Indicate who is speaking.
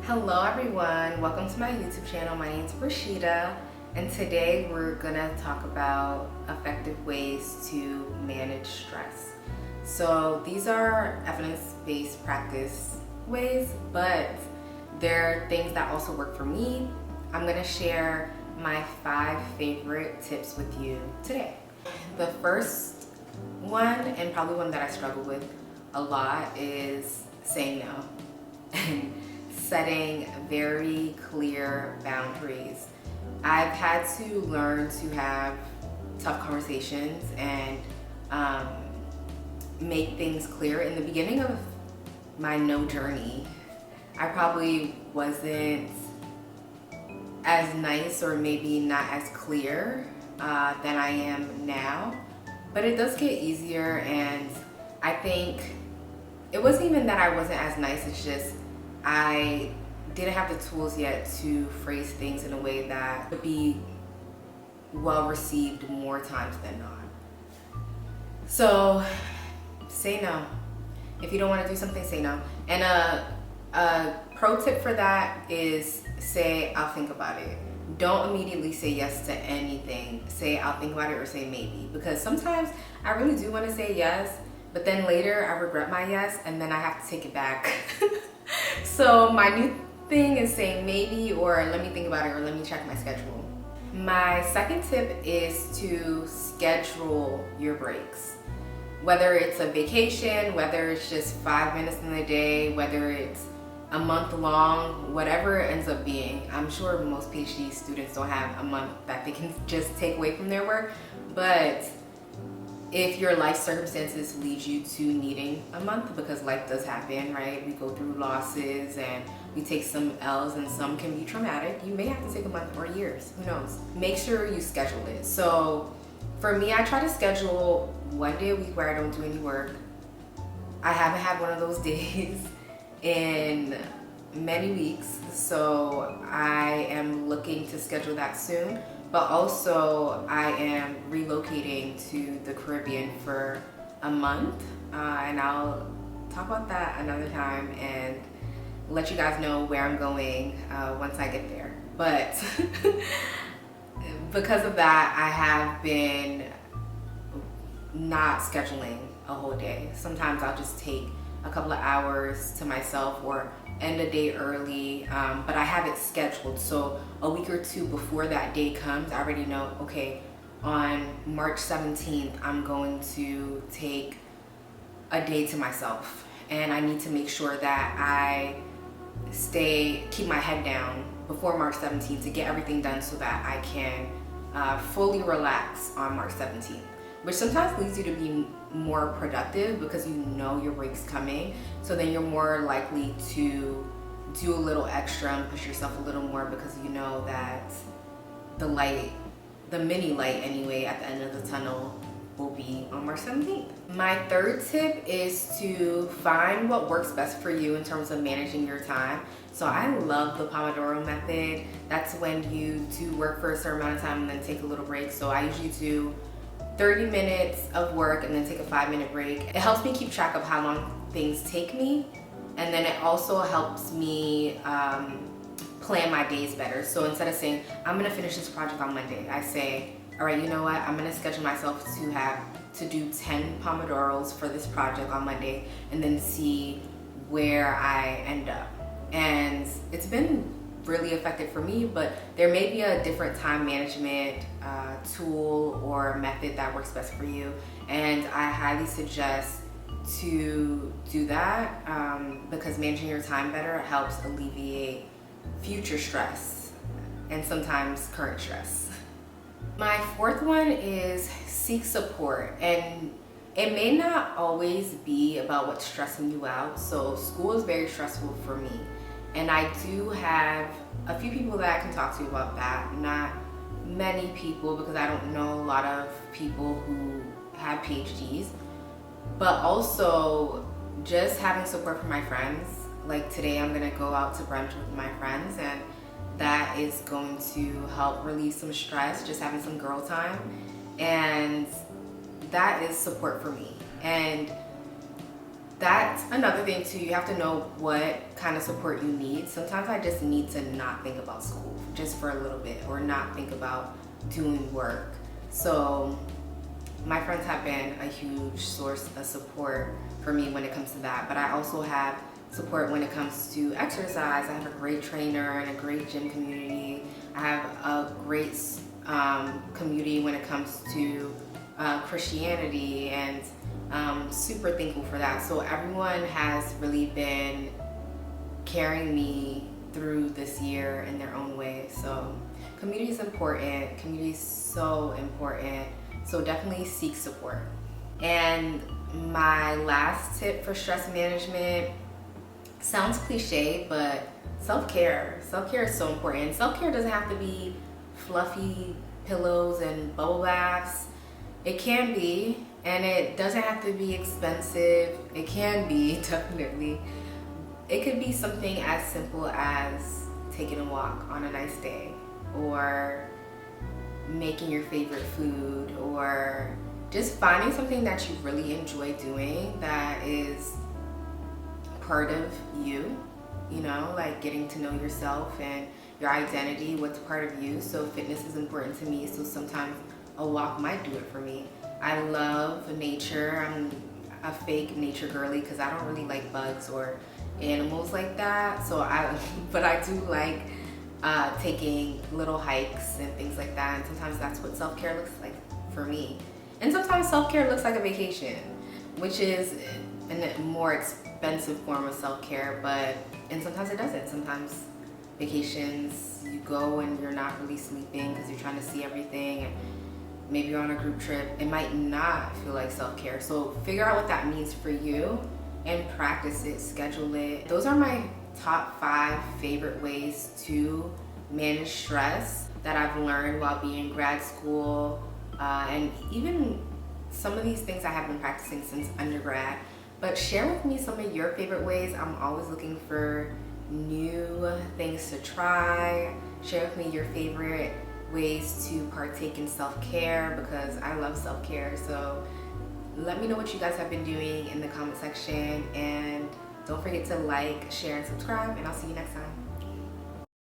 Speaker 1: Hello everyone, welcome to my YouTube channel. My name is Rashida and today we're gonna talk about effective ways to manage stress. So these are evidence-based practice ways, but they're things that also work for me. I'm gonna share my 5 favorite tips with you today. The first one, and probably one that I struggle with a lot, is saying no. And setting very clear boundaries. I've had to learn to have tough conversations and make things clear. In the beginning of my no journey, I probably wasn't as nice or maybe not as clear than I am now, but it does get easier, and I think it wasn't even that I wasn't as nice, it's just I didn't have the tools yet to phrase things in a way that would be well received more times than not. So say no. If you don't want to do something, say no. And a pro tip for that is say, I'll think about it. Don't immediately say yes to anything. Say, I'll think about it, or say maybe. Because sometimes I really do want to say yes, but then later I regret my yes and then I have to take it back. So my new thing is saying maybe, or let me think about it, or let me check my schedule. My second tip is to schedule your breaks. Whether it's a vacation, whether it's just 5 minutes in the day, whether it's a month long, whatever it ends up being. I'm sure most PhD students don't have a month that they can just take away from their work, but if your life circumstances lead you to needing a month, because life does happen, right? We go through losses and we take some L's, and some can be traumatic. You may have to take a month or years, who knows? Make sure you schedule it. So for me, I try to schedule 1 day a week where I don't do any work. I haven't had one of those days in many weeks, so I am looking to schedule that soon. But also I am relocating to the Caribbean for a month, and I'll talk about that another time and let you guys know where I'm going once I get there. But because of that, I have been not scheduling a whole day. Sometimes I'll just take a couple of hours to myself or end a day early, but I have it scheduled. So a week or two before that day comes, I already know, okay, on March 17th, I'm going to take a day to myself. And I need to make sure that I keep my head down before March 17th to get everything done so that I can fully relax on March 17th. Which sometimes leads you to be more productive because you know your break's coming. So then you're more likely to do a little extra and push yourself a little more because you know that the light, the mini light anyway, at the end of the tunnel will be on March 17th. My third tip is to find what works best for you in terms of managing your time. So I love the Pomodoro method. That's when you do work for a certain amount of time and then take a little break. So I usually do 30 minutes of work and then take a 5-minute break. It helps me keep track of how long things take me, and then it also helps me plan my days better. So instead of saying, I'm gonna finish this project on Monday, I say, all right, you know what? I'm gonna schedule myself to do 10 Pomodoros for this project on Monday and then see where I end up. And it's been really effective for me, but there may be a different time management tool or method that works best for you, and I highly suggest to do that because managing your time better helps alleviate future stress and sometimes current stress. My fourth one is seek support, and it may not always be about what's stressing you out. So school is very stressful for me, and I do have a few people that I can talk to about that. Not many people, because I don't know a lot of people who have PhDs, but also just having support from my friends. Like today I'm gonna go out to brunch with my friends, and that is going to help relieve some stress, just having some girl time, and that is support for me. And That's another thing too. You have to know what kind of support you need. Sometimes I just need to not think about school just for a little bit, or not think about doing work. So my friends have been a huge source of support for me when it comes to that. But I also have support when it comes to exercise. I have a great trainer and a great gym community. I have a great community when it comes to Christianity, and super thankful for that. So everyone has really been carrying me through this year in their own way. So community is important. Community is so important. So definitely seek support. And my last tip for stress management sounds cliche, but self-care. Self-care is so important. Self-care doesn't have to be fluffy pillows and bubble baths. It can be, and it doesn't have to be expensive. It can be, definitely. It could be something as simple as taking a walk on a nice day, or making your favorite food, or just finding something that you really enjoy doing that is part of you, you know, like getting to know yourself and your identity, what's part of you. So fitness is important to me, so sometimes a walk might do it for me. I love nature. I'm a fake nature girly because I don't really like bugs or animals like that. But I do like taking little hikes and things like that. And sometimes that's what self-care looks like for me. And sometimes self-care looks like a vacation, which is a more expensive form of self-care, and sometimes it doesn't. Sometimes vacations, you go and you're not really sleeping because you're trying to see everything, and maybe you're on a group trip. It might not feel like self-care. So figure out what that means for you and practice it, schedule it. Those are my top 5 favorite ways to manage stress that I've learned while being in grad school, and even some of these things I have been practicing since undergrad. But share with me some of your favorite ways. I'm always looking for new things to try. Share with me your favorite ways to partake in self-care, because I love self-care. So let me know what you guys have been doing in the comment section, and don't forget to like, share, and subscribe, and I'll see you next time.